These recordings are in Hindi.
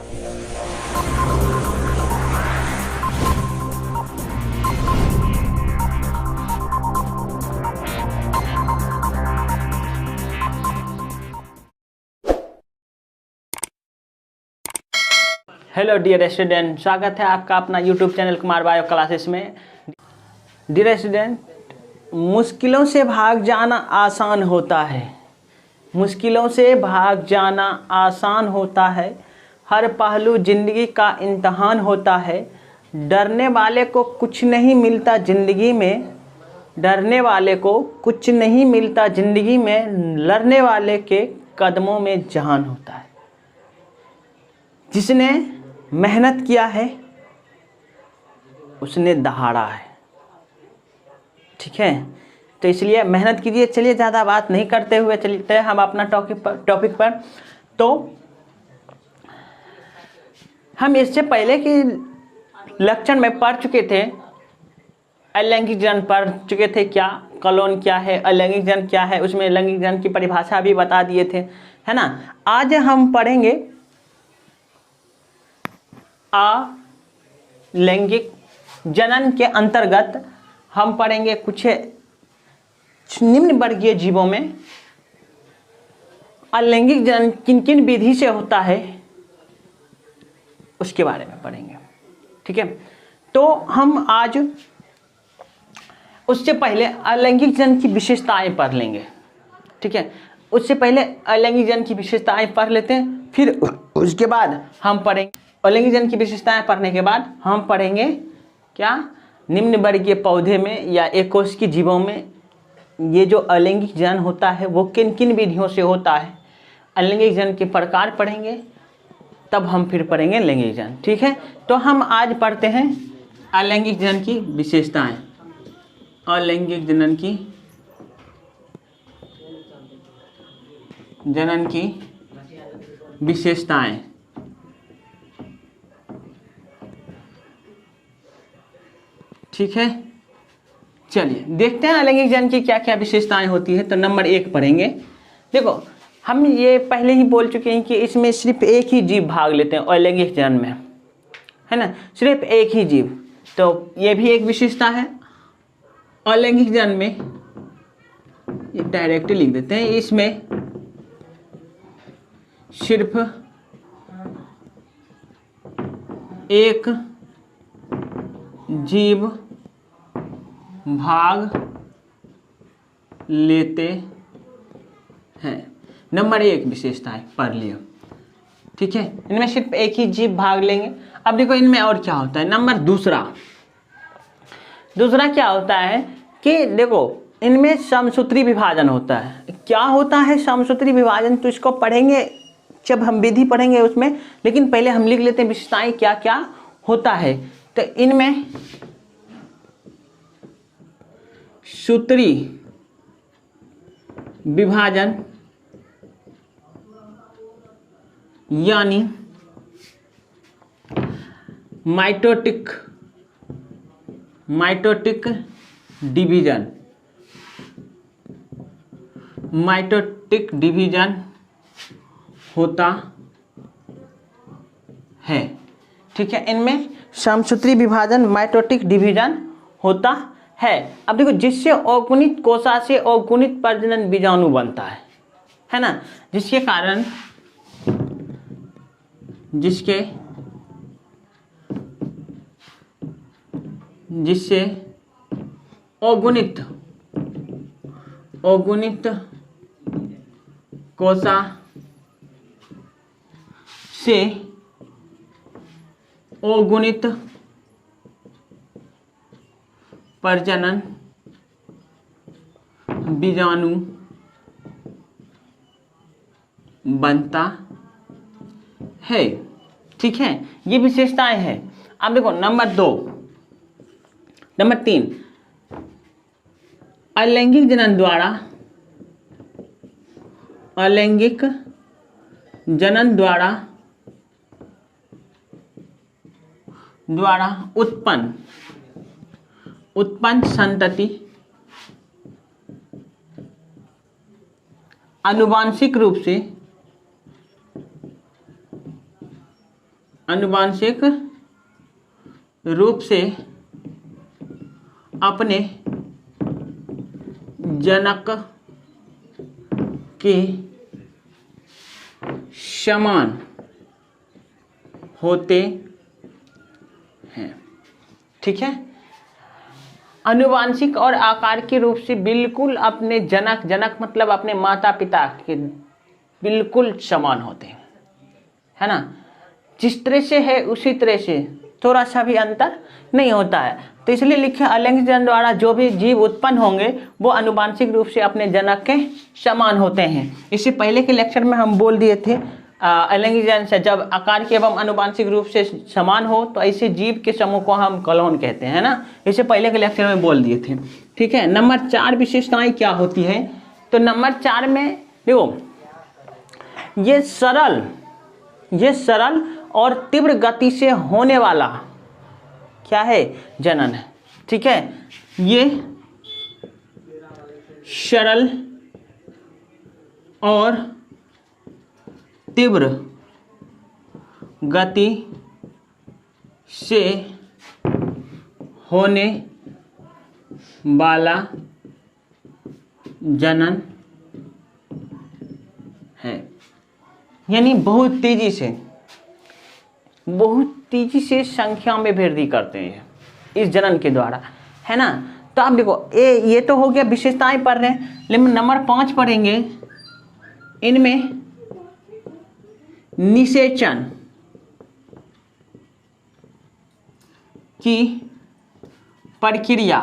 हेलो डियर स्टूडेंट, स्वागत है आपका अपना YouTube channel Kumar bio classes में। डियर स्टूडेंट, मुश्किलों से भाग जाना आसान होता है, मुश्किलों से भाग जाना आसान होता है, हर पहलू ज़िंदगी का इम्तहान होता है। डरने वाले को कुछ नहीं मिलता ज़िंदगी में, डरने वाले को कुछ नहीं मिलता ज़िंदगी में, लड़ने वाले के कदमों में जान होता है। जिसने मेहनत किया है उसने दहाड़ा है, ठीक है। तो इसलिए मेहनत कीजिए। चलिए ज़्यादा बात नहीं करते हुए चलते हैं हम अपना टॉपिक पर। तो हम इससे पहले के लेक्चर में पढ़ चुके थे, अलैंगिक जन पढ़ चुके थे, क्या कॉलोन क्या है, अलैंगिक जन क्या है, उसमें लैंगिक जन की परिभाषा भी बता दिए थे, है ना। आज हम पढ़ेंगे अलैंगिक जनन के अंतर्गत हम पढ़ेंगे कुछ निम्न वर्गीय जीवों में अलैंगिक जनन किन किन विधि से होता है उसके बारे में पढ़ेंगे, ठीक है। तो हम आज उससे पहले अलैंगिक जनन की विशेषताएं पढ़ लेंगे, ठीक है। उससे पहले अलैंगिक जनन की विशेषताएं पढ़ लेते हैं, फिर उसके बाद हम पढ़ेंगे अलैंगिक जनन की विशेषताएं पढ़ने के बाद हम पढ़ेंगे क्या निम्न वर्गीय पौधे में या एकोष्ठी जीवों में ये जो अलैंगिक जनन होता है वो किन किन विधियों से होता है। अलैंगिक जनन के प्रकार पढ़ेंगे, तब हम फिर पढ़ेंगे लैंगिक जनन, ठीक है। तो हम आज पढ़ते हैं अलैंगिक जनन की विशेषताएं। अलैंगिक जनन की विशेषताएं, ठीक है। चलिए देखते हैं अलैंगिक जनन की क्या क्या विशेषताएं होती है। तो नंबर 1 पढ़ेंगे। देखो, हम ये पहले ही बोल चुके हैं कि इसमें सिर्फ एक ही जीव भाग लेते हैं अलैंगिक जनन में, है ना, सिर्फ एक ही जीव। तो ये भी एक विशेषता है अलैंगिक जनन में। ये डायरेक्ट लिख देते हैं, इसमें सिर्फ एक जीव भाग लेते हैं। नंबर 1 विशेषता है, पढ़ लियो, ठीक है। इनमें सिर्फ एक ही जीव भाग लेंगे। अब देखो इनमें और क्या होता है। नंबर दूसरा क्या होता है कि देखो इनमें समसूत्री विभाजन होता है। क्या होता है समसूत्री विभाजन, तो इसको पढ़ेंगे जब हम विधि पढ़ेंगे उसमें, लेकिन पहले हम लिख लेते हैं विशेषताएं क्या क्या होता है। तो इनमें सूत्री विभाजन यानी माइटोटिक डिवीजन होता है, ठीक है। इनमें समसूत्री विभाजन माइटोटिक डिवीजन होता है। अब देखो, जिससे अगुणित कोशा से अगुणित प्रजनन बीजाणु बनता है ना, जिसके कारण जिससे अगुणित कोशा से अगुणित प्रजनन बीजाणु बनता है, ठीक है। ये विशेषताएं हैं। अब देखो नंबर 3 अलैंगिक जनन द्वारा उत्पन्न संतति आनुवांशिक रूप से आनुवांशिक रूप से अपने जनक के समान होते हैं। ठीक है, आनुवांशिक और आकार के रूप से बिल्कुल अपने जनक मतलब अपने माता पिता के बिल्कुल समान होते हैं, है ना। जिस तरह से है उसी तरह से, थोड़ा सा भी अंतर नहीं होता है। तो इसलिए लिखे अलैंगिक जनन द्वारा जो भी जीव उत्पन्न होंगे वो आनुवांशिक रूप से अपने जनक के समान होते हैं। इससे पहले के लेक्चर में हम बोल दिए थे अलैंगिक जनन से जब आकार के एवं आनुवांशिक रूप से समान हो तो ऐसे जीव के समूह को हम क्लोन कहते हैं ना। इससे पहले के लेक्चर में बोल दिए थे। ठीक है, नंबर 4 विशेषताएं क्या होती है। तो नंबर 4 में देखो, ये सरल और तीव्र गति से होने वाला क्या है, जनन है। ठीक है, ये सरल और तीव्र गति से होने वाला जनन है, यानी बहुत तेजी से संख्या में वृद्धि करते हैं इस जनन के द्वारा, है ना। तो आप देखो ये तो हो गया विशेषताएं पढ़ रहे हैं, लेकिन नंबर 5 पढ़ेंगे। इनमें निषेचन की प्रक्रिया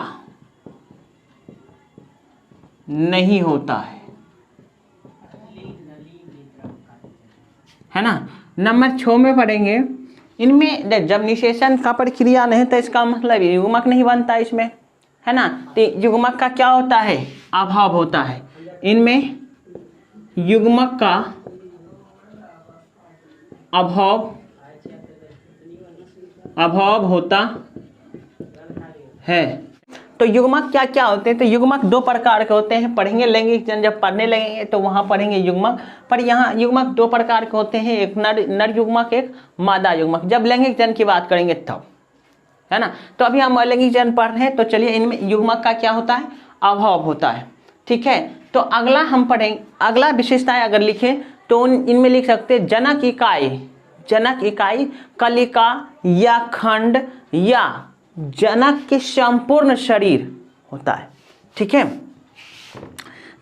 नहीं होता है ना। नंबर 6 में पढ़ेंगे। इनमें जब निषेचन का प्रक्रिया नहीं तो इसका मतलब युग्मक नहीं बनता इसमें, है ना। तो युग्मक का क्या होता है, अभाव होता है। इनमें युग्मक का अभाव होता है। तो युग्मक क्या क्या होते हैं। तो युग्मक 2 प्रकार के होते हैं, पढ़ेंगे लैंगिक जनन जब पढ़ने लगेंगे तो वहाँ पढ़ेंगे युग्मक। पर यहाँ युग्मक 2 प्रकार के होते हैं, एक नर युग्मक, एक मादा युग्मक, जब लैंगिक जनन की बात करेंगे तब, है ना। तो अभी हम अलैंगिक जनन पढ़ रहे हैं, तो चलिए इनमें युग्मक का क्या होता है, अभाव होता है। ठीक है, तो अगला हम पढ़ेंगे, अगला विशेषताएं अगर लिखें तो इनमें लिख सकते हैं जनक इकाई, कलिका या खंड या जनक के संपूर्ण शरीर होता है। ठीक है,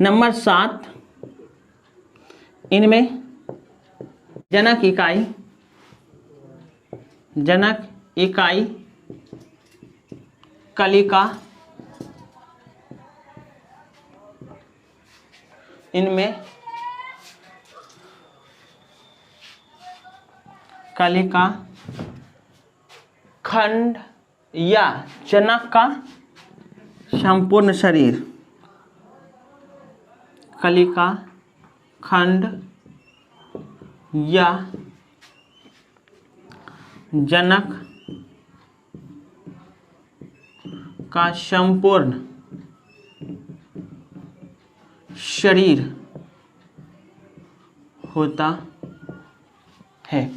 नंबर 7, इनमें जनक इकाई, कलिका, इनमें कलिका, खंड या जनक का संपूर्ण शरीर, कलिका, खंड या जनक का संपूर्ण शरीर होता है।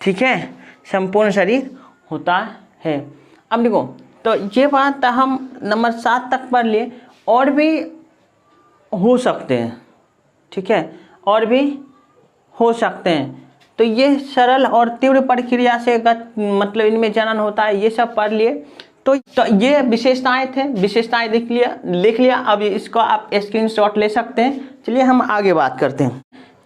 ठीक है, संपूर्ण शरीर होता है। अब देखो, तो ये बात हम नंबर 7 तक पढ़ लिए, और भी हो सकते हैं। ठीक है, और भी हो सकते हैं। तो ये सरल और तीव्र प्रक्रिया से मतलब इनमें जनन होता है, ये सब पढ़ लिए। तो ये विशेषताएं थे, विशेषताएं लिख लिया। अब इसको आप स्क्रीनशॉट ले सकते हैं। चलिए हम आगे बात करते हैं।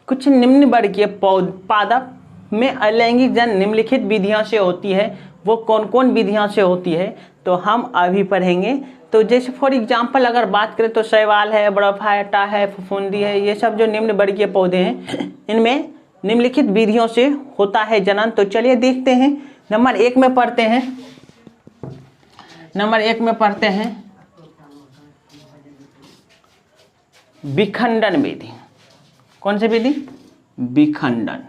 कुछ निम्न वर्गीय पादप में अलैंगिक जनन निम्नलिखित विधियों से होती है। वो कौन कौन विधियों से होती है तो हम अभी पढ़ेंगे। तो जैसे फॉर एग्जांपल अगर बात करें तो शैवाल है, बड़फाटा है, फफूंदी है, ये सब जो निम्न वर्गीय पौधे हैं, इनमें निम्नलिखित विधियों से होता है जनन। तो चलिए देखते हैं। नंबर 1 में पढ़ते हैं विखंडन विधि। कौन सी विधि, विखंडन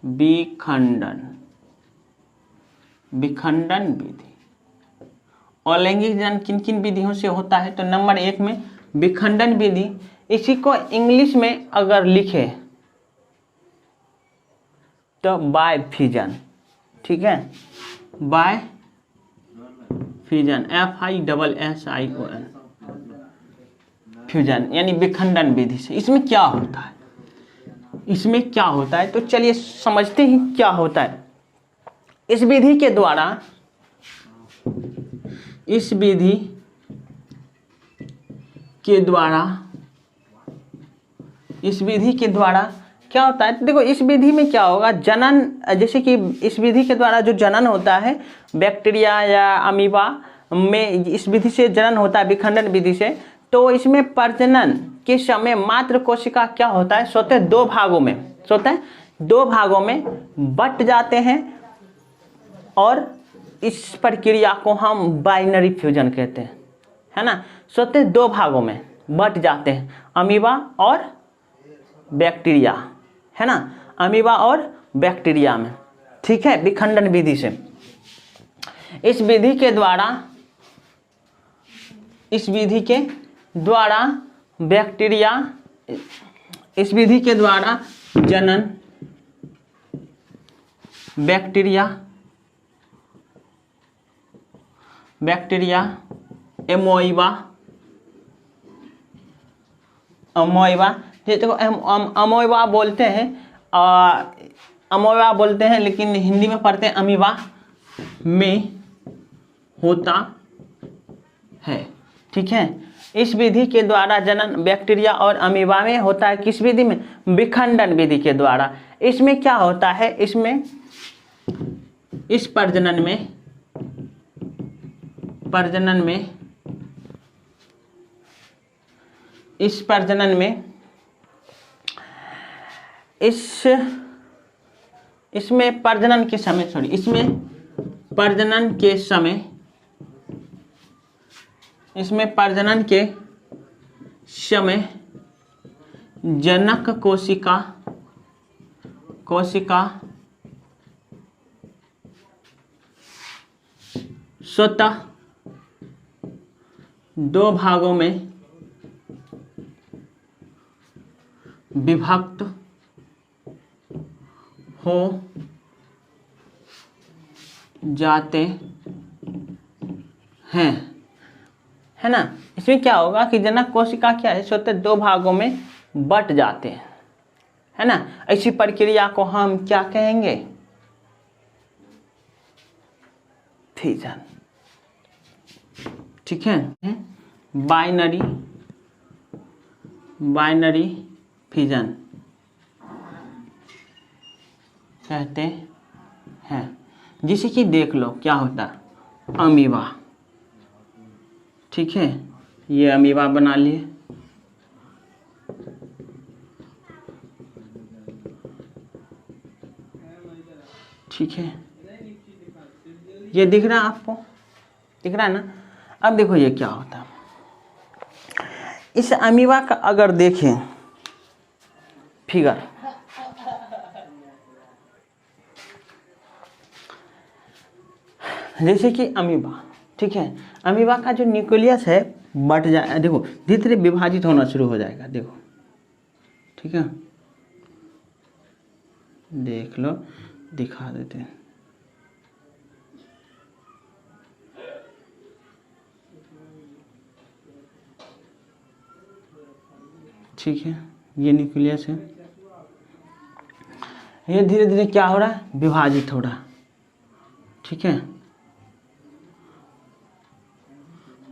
विधि। अलैंगिक जनन किन किन विधियों से होता है। तो नंबर 1 में विखंडन विधि। इसी को इंग्लिश में अगर लिखे तो बाय फिजन, ठीक है, बाय फिजन, FISSION, फ्यूजन यानी विखंडन विधि से। इसमें क्या होता है, इसमें क्या होता है, तो चलिए समझते हैं क्या होता है। इस विधि के द्वारा, इस विधि के द्वारा, इस विधि के द्वारा क्या होता है, देखो इस विधि में क्या होगा, जनन, जैसे कि इस विधि के द्वारा जो जनन होता है बैक्टीरिया या अमीबा में, इस विधि से जनन होता है विखंडन विधि से, तो इसमें प्रजनन के समय मात्र कोशिका क्या होता है, स्वतः दो भागों में, स्वतः दो भागों में बट जाते हैं, और इस प्रक्रिया को हम बाइनरी फ्यूजन कहते हैं, है ना। स्वतः दो भागों में बट जाते हैं, अमीबा और बैक्टीरिया, है ना, अमीबा और बैक्टीरिया में, ठीक है, विखंडन विधि से। इस विधि के द्वारा, इस विधि के द्वारा बैक्टीरिया, इस विधि के द्वारा जनन बैक्टीरिया, बैक्टीरिया एमोइबा, अमोइबा, देखो अमोइबा बोलते हैं, अमोइबा बोलते हैं, लेकिन हिंदी में पढ़ते हैं अमीबा में होता है, ठीक है। इस विधि के द्वारा जनन बैक्टीरिया और अमीबा में होता है, किस विधि में, विखंडन विधि के द्वारा। इसमें क्या होता है, इसमें, इस प्रजनन में, प्रजनन में, इस प्रजनन में, इसमें प्रजनन के समय, सॉरी, इसमें प्रजनन के समय, इसमें प्रजनन के समय जनक कोशिका, कोशिका स्वतः दो भागों में विभक्त हो जाते हैं, है ना। इसमें क्या होगा कि जनक कोशिका क्या है, स्वतः दो भागों में बट जाते हैं, है ना। ऐसी प्रक्रिया को हम क्या कहेंगे, फिजन, ठीक है, बाइनरी, बाइनरी फिजन कहते हैं। जिसे कि देख लो क्या होता है, अमीबा, ठीक है, ये अमीबा बना लिए, ठीक है, ये दिख रहा है आपको, दिख रहा है ना। अब देखो ये क्या होता है, इस अमीबा का अगर देखें फिगर, जैसे कि अमीबा, ठीक है, अमीबा का जो न्यूक्लियस है बट जाए, देखो धीरे धीरे विभाजित होना शुरू हो जाएगा, देखो, ठीक है, देख लो, दिखा देते हैं, ठीक है, ये न्यूक्लियस है, ये धीरे धीरे क्या हो रहा है, विभाजित हो रहा है, ठीक है।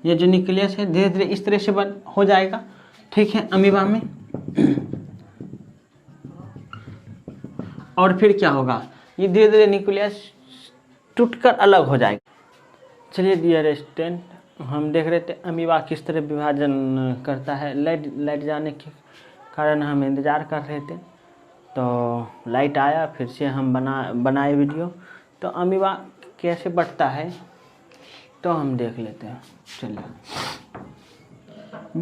ये जो न्यूक्लियस है धीरे धीरे इस तरह से बन हो जाएगा, ठीक है, अमीबा में। और फिर क्या होगा, ये धीरे धीरे न्यूक्लियस टूटकर अलग हो जाएगा। चलिए डियर स्टूडेंट, हम देख रहे थे अमीबा किस तरह विभाजन करता है। लाइट जाने के कारण हम इंतज़ार कर रहे थे, तो लाइट आया, फिर से हम बनाए वीडियो। तो अमीबा कैसे बढ़ता है तो हम देख लेते हैं। चलिए,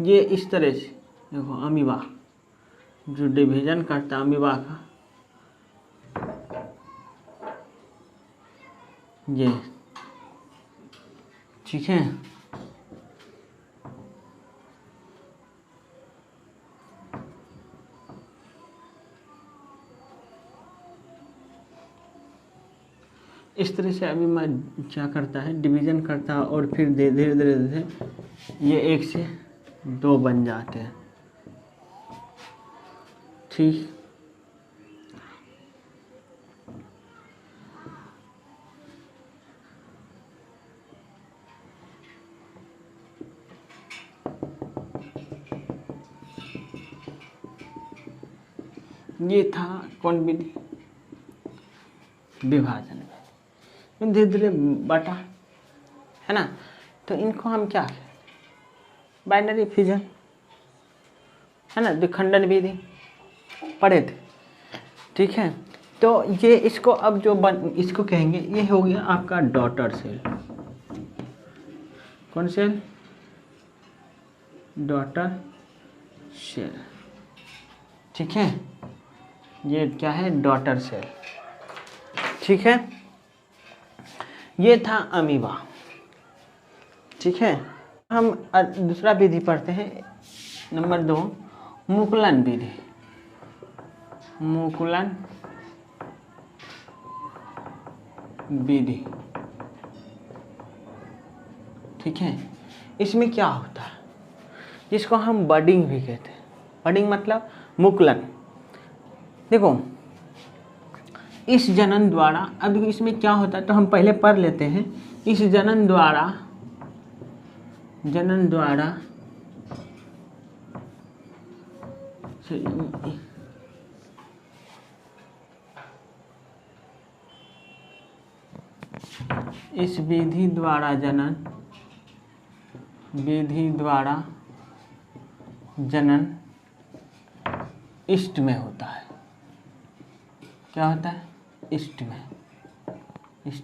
ये इस तरह से देखो, अमीबा जो डिवीजन करता है अमीबा का, ये, ठीक है, इस तरह से अभी मैं क्या करता है, डिवीज़न करता है और फिर धीरे धीरे धीरे ये 1 से 2 बन जाते हैं। ठीक, ये था कौन विधि, विभाजन। धीरे धीरे बटा, है ना। तो इनको हम क्या, बाइनरी फिजन, है ना, द्विखंडन विधि पढ़े थे। ठीक है, तो ये इसको अब जो इसको कहेंगे, ये हो गया आपका डॉटर सेल। कौन सेल, डॉटर सेल। ठीक है, ये क्या है, डॉटर सेल। ठीक है, ये था अमीबा। ठीक है, हम दूसरा विधि पढ़ते हैं, नंबर 2 मुकुलन विधि। मुकुलन विधि। ठीक है, इसमें क्या होता है, जिसको हम बडिंग भी कहते हैं। बडिंग मतलब मुकुलन। देखो, इस जनन द्वारा, अब इसमें क्या होता है तो हम पहले पढ़ लेते हैं। इस जनन द्वारा इस विधि द्वारा जनन इष्ट में होता है। क्या होता है, इष्ट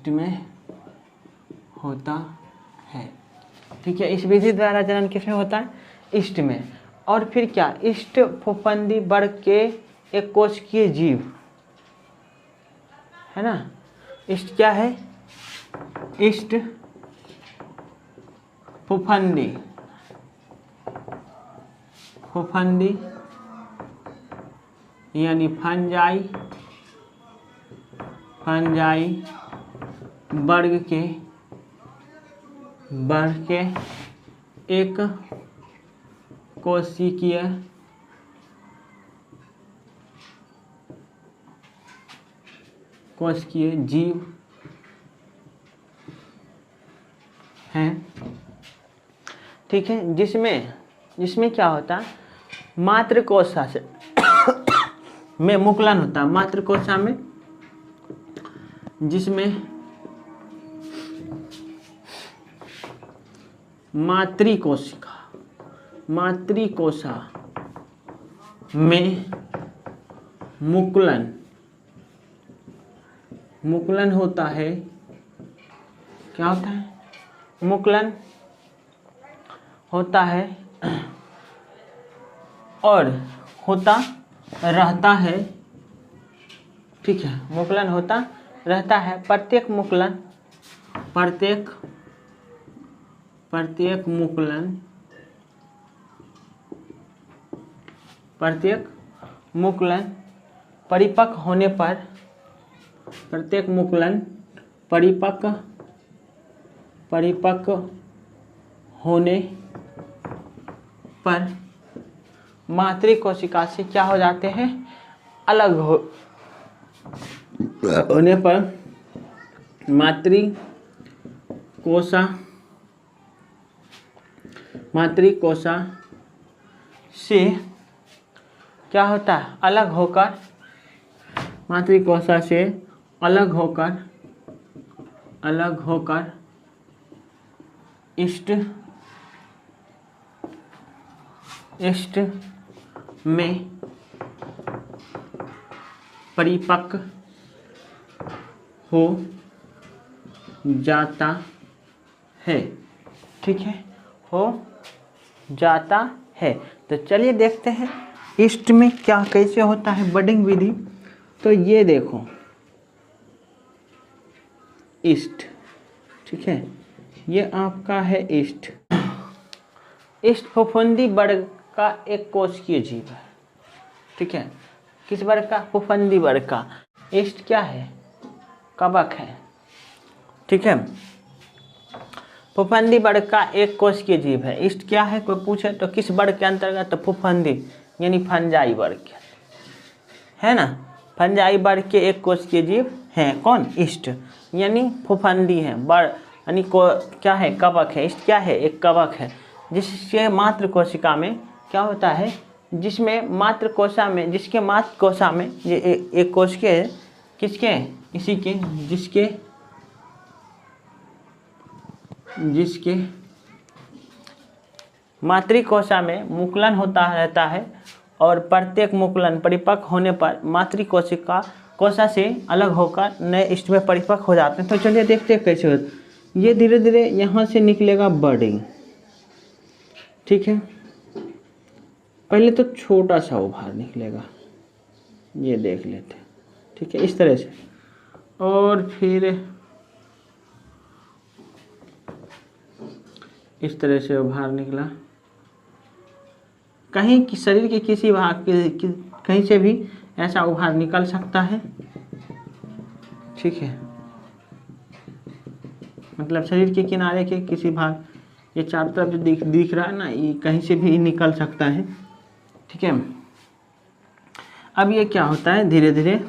में होता है। ठीक है, इस विधि द्वारा जनन किसमें होता है, इष्ट में। और फिर क्या, इष्ट फफूंदी वर्ग के एक कोशिकीय जीव, है ना। इष्ट क्या है, इष्ट फफूंदी यानी फंजाई वर्ग के एक कोशिकीय जीव हैं। ठीक है, जिसमें क्या होता है, मातृकोशा से में मुकुलन होता है। मातृकोशा में, जिसमें मातृकोशा में मुकुलन होता है। क्या होता है, मुकुलन होता है और होता रहता है। ठीक है, मुकुलन होता रहता है। प्रत्येक मुकुलन परिपक्व होने पर, परिपक्व होने पर मातृकोशिका से क्या हो जाते हैं, अलग होने पर मातृकोशा से क्या होता है, अलग होकर, मातृकोशा से अलग होकर इष्ट में परिपक्व हो जाता है। ठीक है, हो जाता है। तो चलिए देखते हैं इष्ट में क्या कैसे होता है बडिंग विधि। तो ये देखो, इष्ट, ठीक है, ये आपका है इष्ट। इष्ट फफूंदी वर्ग का एक कोशिकीय जीव है। ठीक है, किस वर्ग का, फफूंदी वर्ग का। इष्ट क्या है, कवक है। ठीक है। फुफुंदी वर्ग का एक कोशिकीय जीव है। इष्ट क्या है कोई पूछे तो किस वर्ग के अंतर्गत? तो फुफुंदी यानी फंजाई वर्ग है ना। फंजाई वर्ग के एक कोशिकीय जीव हैं कौन? इष्ट यानी फुफुंदी है। वर्ग यानी क्या है? कवक है। इष्ट क्या है? एक कवक है जिसके मात्र कोशिका में क्या होता है? जिसमें मात्र कोशा में, जिसके मात्र कोशा में ये एक कोशिका है। किसके? इसी के जिसके मातृकोशा में मुकुलन होता रहता है और प्रत्येक मुकुलन परिपक्व होने पर मातृकोशिका कोशा से अलग होकर नए इष्ट में परिपक्व हो जाते हैं। तो चलिए देखते हैं कैसे होता है। ये धीरे धीरे यहाँ से निकलेगा बडिंग, ठीक है। पहले तो छोटा सा उभार निकलेगा, ये देख लेते हैं, ठीक है, इस तरह से। और फिर इस तरह से उभार निकला। कहीं कि शरीर के किसी भाग के कहीं से भी ऐसा उभार निकल सकता है, ठीक है। मतलब शरीर के किनारे के किसी भाग, ये चारों तरफ जो दिख रहा है ना, ये कहीं से भी निकल सकता है, ठीक है। अब ये क्या होता है? धीरे धीरे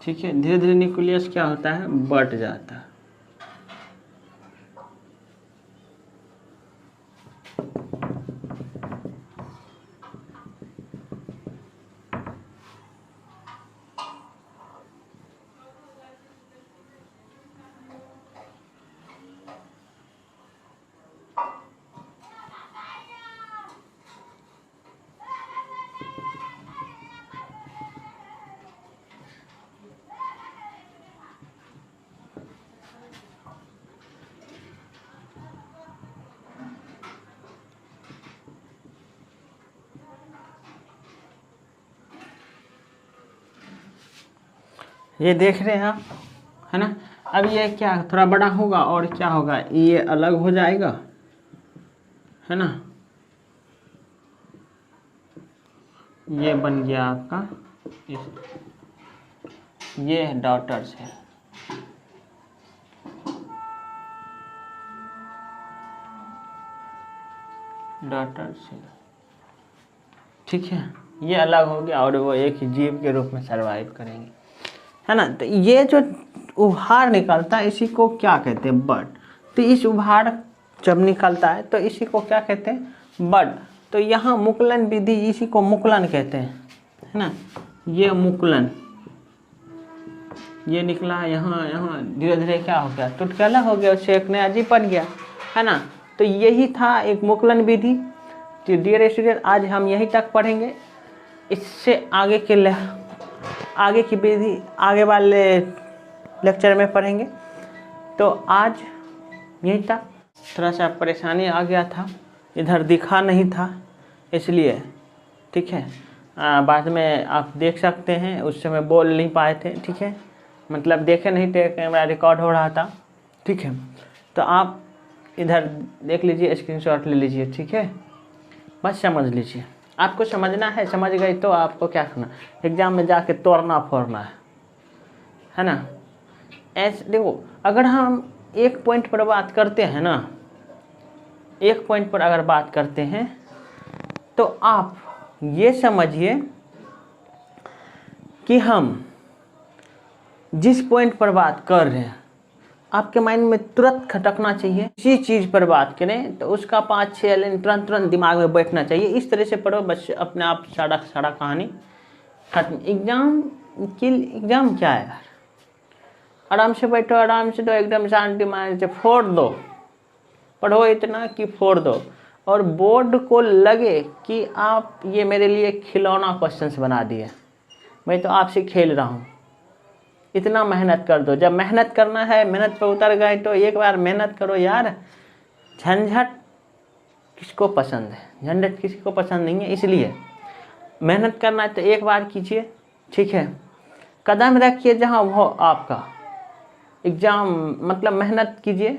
ठीक है, धीरे धीरे न्यूक्लियस क्या होता है? बट जाता है। ये देख रहे हैं आप, है ना। अब ये क्या थोड़ा बड़ा होगा और क्या होगा? ये अलग हो जाएगा, है ना। ये बन गया आपका ये डॉटर सेल, डॉटर सेल, ठीक है। ये अलग हो गया और वो एक जीव के रूप में सर्वाइव करेंगे, है ना। तो ये जो उभार निकलता है इसी को क्या कहते हैं? बड। तो इस उभार जब निकलता है तो इसी को क्या कहते हैं? बड। तो यहाँ मुकुलन विधि, इसी को मुकुलन कहते हैं, है ना। ये मुकुलन, ये निकला यहाँ धीरे धीरे क्या हो गया? टुटकला हो गया, उससे एक नया जीव बन गया, है ना। तो यही था एक मुकुलन विधि। तो डियर स्टूडेंट, आज हम यहीं तक पढ़ेंगे। इससे आगे की विधि आगे वाले लेक्चर में पढ़ेंगे। तो आज यहीं तक। थोड़ा सा परेशानी आ गया था, इधर दिखा नहीं था इसलिए, ठीक है। बाद में आप देख सकते हैं, उस समय बोल नहीं पाए थे, ठीक है। मतलब देखे नहीं थे, कैमरा रिकॉर्ड हो रहा था, ठीक है। तो आप इधर देख लीजिए, स्क्रीनशॉट ले लीजिए, ठीक है। बस समझ लीजिए, आपको समझना है, समझ गए तो आपको क्या करना, एग्ज़ाम में जाके तोड़ना फोड़ना है ना। ऐसे देखो, अगर हम एक पॉइंट पर बात करते हैं ना, एक पॉइंट पर अगर बात करते हैं तो आप ये समझिए कि हम जिस पॉइंट पर बात कर रहे हैं आपके माइंड में तुरंत खटकना चाहिए। किसी चीज़ पर बात करें तो उसका 5-6 लाइन तुरंत दिमाग में बैठना चाहिए। इस तरह से पढ़ो, बस अपने आप सारा कहानी खत्म। एग्ज़ाम क्या है यार? आराम से बैठो, आराम से दो, एकदम शांति माइंड से फोड़ दो, पढ़ो इतना कि फोड़ दो। और बोर्ड को लगे कि आप ये मेरे लिए खिलौना क्वेश्चंस बना दिए, मैं तो आपसे खेल रहा हूँ। इतना मेहनत कर दो। जब मेहनत करना है, मेहनत पर उतर गए तो एक बार मेहनत करो यार। झंझट किसको पसंद है? झंझट किसी को पसंद नहीं है, इसलिए मेहनत करना है तो एक बार कीजिए, ठीक है। कदम रखिए जहाँ वो आपका एग्ज़ाम, मतलब मेहनत कीजिए,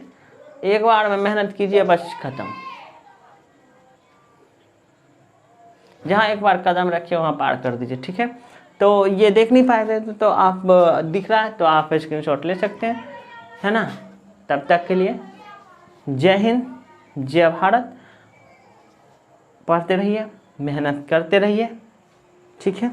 एक बार में मेहनत कीजिए, बस ख़त्म। जहाँ एक बार कदम रखिए वहाँ पार कर दीजिए, ठीक है। तो ये देख नहीं पाए थे तो आप दिख रहा है तो आप स्क्रीनशॉट ले सकते हैं, है ना। तब तक के लिए जय हिंद, जय भारत। पढ़ते रहिए, मेहनत करते रहिए, ठीक है।